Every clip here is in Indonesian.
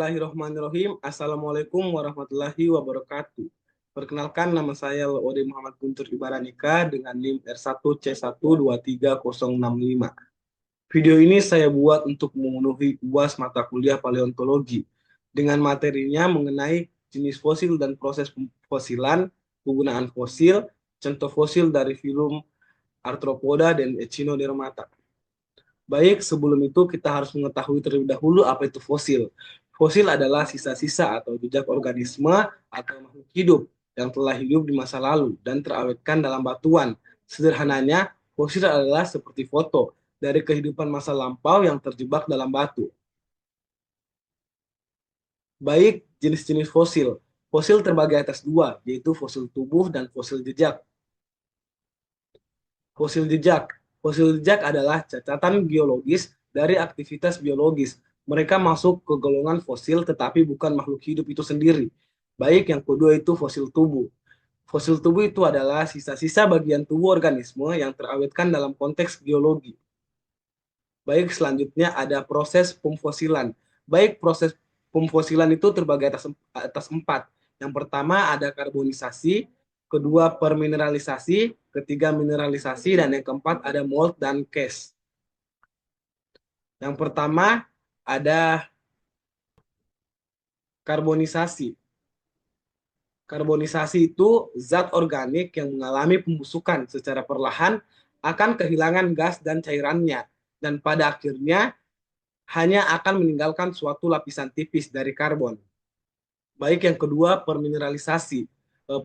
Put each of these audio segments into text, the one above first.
Bismillahirrahmanirrahim. Assalamualaikum warahmatullahi wabarakatuh. Perkenalkan, nama saya Laode Muhammad Guntur Ibaranika dengan NIM R1C123065. Video ini saya buat untuk memenuhi UAS mata kuliah paleontologi dengan materinya mengenai jenis fosil dan proses fosilan, penggunaan fosil, contoh fosil dari filum Arthropoda dan Echinodermata. Baik, sebelum itu kita harus mengetahui terlebih dahulu apa itu fosil. Fosil adalah sisa-sisa atau jejak organisme atau makhluk hidup yang telah hidup di masa lalu dan terawetkan dalam batuan. Sederhananya, fosil adalah seperti foto dari kehidupan masa lampau yang terjebak dalam batu. Baik, jenis-jenis fosil. Fosil terbagi atas dua, yaitu fosil tubuh dan fosil jejak. Fosil jejak. Fosil jejak adalah catatan geologis dari aktivitas biologis. Mereka masuk ke golongan fosil tetapi bukan makhluk hidup itu sendiri. Baik, yang kedua itu fosil tubuh. Fosil tubuh itu adalah sisa-sisa bagian tubuh organisme yang terawetkan dalam konteks geologi. Baik, selanjutnya ada proses pemfosilan. Baik, proses pemfosilan itu terbagi atas empat. Yang pertama ada karbonisasi, kedua permineralisasi, ketiga mineralisasi, dan yang keempat ada mold dan case. Yang pertama ada karbonisasi. Karbonisasi itu zat organik yang mengalami pembusukan secara perlahan akan kehilangan gas dan cairannya, dan pada akhirnya hanya akan meninggalkan suatu lapisan tipis dari karbon. Baik, yang kedua permineralisasi.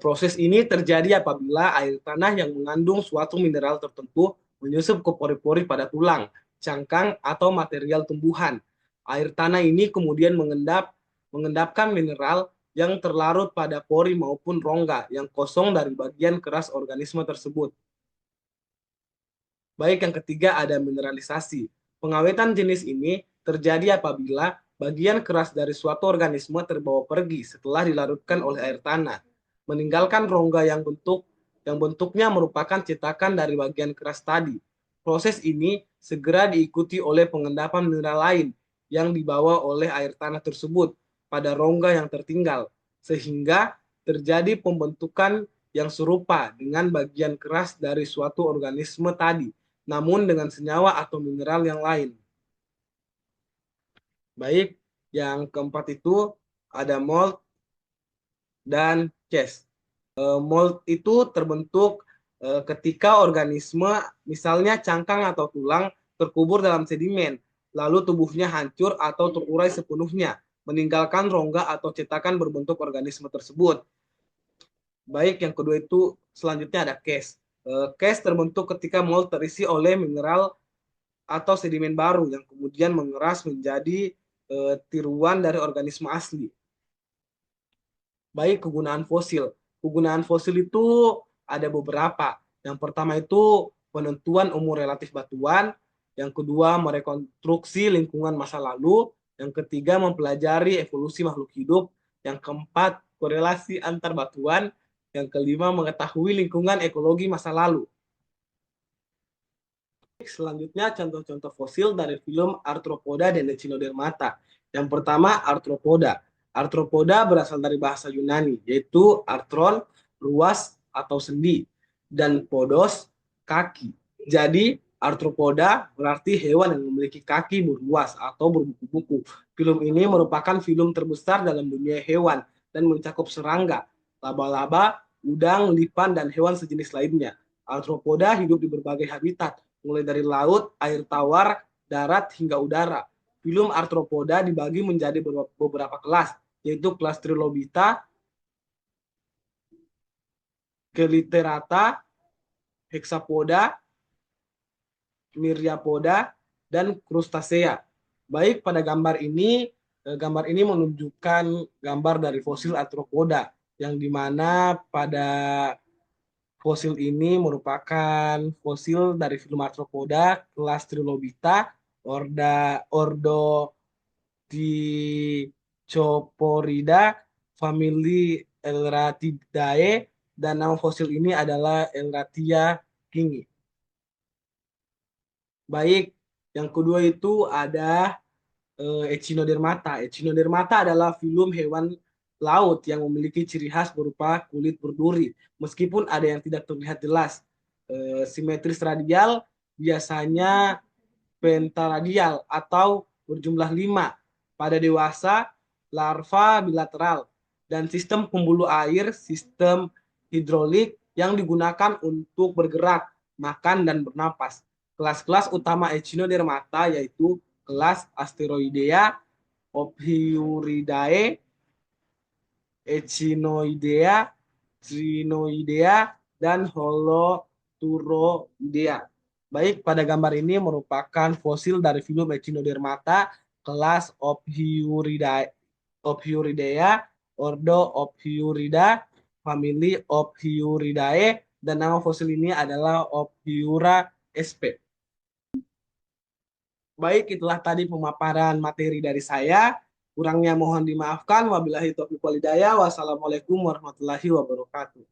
Proses ini terjadi apabila air tanah yang mengandung suatu mineral tertentu menyusup ke pori-pori pada tulang, cangkang, atau material tumbuhan. Air tanah ini kemudian mengendapkan mineral yang terlarut pada pori maupun rongga yang kosong dari bagian keras organisme tersebut. Baik, yang ketiga ada mineralisasi. Pengawetan jenis ini terjadi apabila bagian keras dari suatu organisme terbawa pergi setelah dilarutkan oleh air tanah, meninggalkan rongga yang bentuknya merupakan cetakan dari bagian keras tadi. Proses ini segera diikuti oleh pengendapan mineral lain yang dibawa oleh air tanah tersebut pada rongga yang tertinggal, sehingga terjadi pembentukan yang serupa dengan bagian keras dari suatu organisme tadi, namun dengan senyawa atau mineral yang lain. Baik, yang keempat itu ada mold dan case. Mold itu terbentuk ketika organisme, misalnya cangkang atau tulang, terkubur dalam sedimen, lalu tubuhnya hancur atau terurai sepenuhnya, meninggalkan rongga atau cetakan berbentuk organisme tersebut. Baik, yang kedua itu selanjutnya ada case. Case terbentuk ketika mold terisi oleh mineral atau sedimen baru yang kemudian mengeras menjadi tiruan dari organisme asli. Baik, kegunaan fosil. Kegunaan fosil itu ada beberapa. Yang pertama itu penentuan umur relatif batuan, yang kedua merekonstruksi lingkungan masa lalu, yang ketiga mempelajari evolusi makhluk hidup, yang keempat korelasi antar batuan, yang kelima mengetahui lingkungan ekologi masa lalu. Selanjutnya contoh-contoh fosil dari filum Arthropoda dan Echinodermata. Yang pertama Arthropoda. Arthropoda berasal dari bahasa Yunani, yaitu arthron, ruas atau sendi, dan podos, kaki. Jadi Arthropoda berarti hewan yang memiliki kaki berluas atau berbuku-buku. Filum ini merupakan filum terbesar dalam dunia hewan dan mencakup serangga, laba-laba, udang, lipan, dan hewan sejenis lainnya. Arthropoda hidup di berbagai habitat, mulai dari laut, air tawar, darat, hingga udara. Filum Arthropoda dibagi menjadi beberapa kelas, yaitu kelas Trilobita, Keliterata, Hexapoda, Myriapoda, dan Crustacea. Baik, pada gambar ini menunjukkan gambar dari fosil Arthropoda, yang dimana pada fosil ini merupakan fosil dari filum Arthropoda kelas Trilobita, ordo Dicoporida, famili Elratidae, dan nama fosil ini adalah Elratia kingi. Baik, yang kedua itu ada Echinodermata. Echinodermata adalah filum hewan laut yang memiliki ciri khas berupa kulit berduri, meskipun ada yang tidak terlihat jelas. Simetris radial biasanya pentaradial atau berjumlah 5. Pada dewasa, larva bilateral, dan sistem pembuluh air, sistem hidrolik yang digunakan untuk bergerak, makan, dan bernapas. Kelas-kelas utama Echinodermata yaitu kelas Asteroidea, Ophiuridae, Echinoidea, Trinoidea, dan Holoturoidea. Baik, pada gambar ini merupakan fosil dari filum Echinodermata kelas Ophiuridae, ordo Ophiurida, famili Ophiuridae, dan nama fosil ini adalah Ophiura sp. Baik, itulah tadi pemaparan materi dari saya. Kurangnya mohon dimaafkan. Wabillahi taufiq walhidayah. Wassalamualaikum warahmatullahi wabarakatuh.